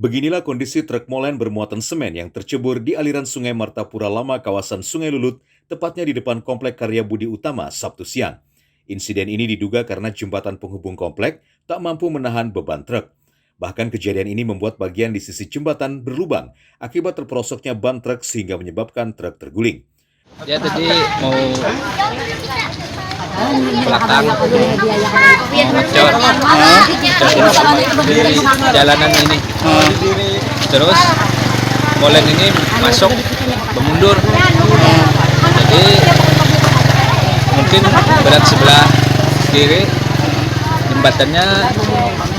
Beginilah kondisi truk molen bermuatan semen yang tercebur di aliran Sungai Martapura Lama kawasan Sungai Lulut, tepatnya di depan Komplek Karya Budi Utama, Sabtu siang. Insiden ini diduga karena jembatan penghubung komplek tak mampu menahan beban truk. Bahkan kejadian ini membuat bagian di sisi jembatan berlubang akibat terperosoknya ban truk sehingga menyebabkan truk terguling. Dia tadi mau belakang ngecor di jalanan ini, terus molen ini masuk bermundur, jadi mungkin berat sebelah kiri jembatannya,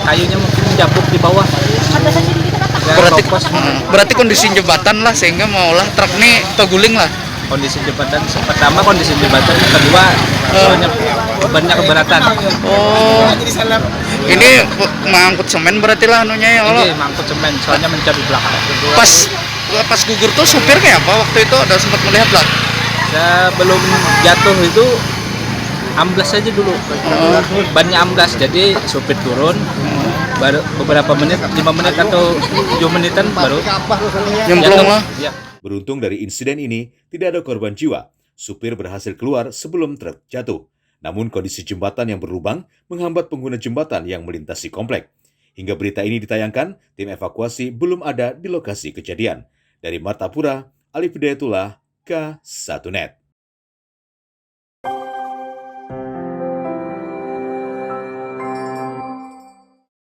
kayunya mungkin jabuk di bawah. Berarti kondisi jembatan lah sehingga maulah truk ini terguling lah. Kondisi jembatan pertama, kondisi jembatan kedua, soalnya banyak keberatan. Oh, ini mengangkut semen berarti lah anunya ya Allah. Ini mangkut semen, soalnya mencari belakang. Pas gugur tuh supir kayak apa waktu itu, ada sempat melihat lah. Sebelum jatuh itu amblas aja dulu, bannya amblas, jadi supir turun, baru beberapa menit, 5 menit atau 7 menitan baru Nyemplung lah. Ya. Beruntung dari insiden ini tidak ada korban jiwa. Supir berhasil keluar sebelum truk jatuh. Namun kondisi jembatan yang berlubang menghambat pengguna jembatan yang melintasi komplek. Hingga berita ini ditayangkan, tim evakuasi belum ada di lokasi kejadian. Dari Martapura, Alif Hidayatullah, K1net.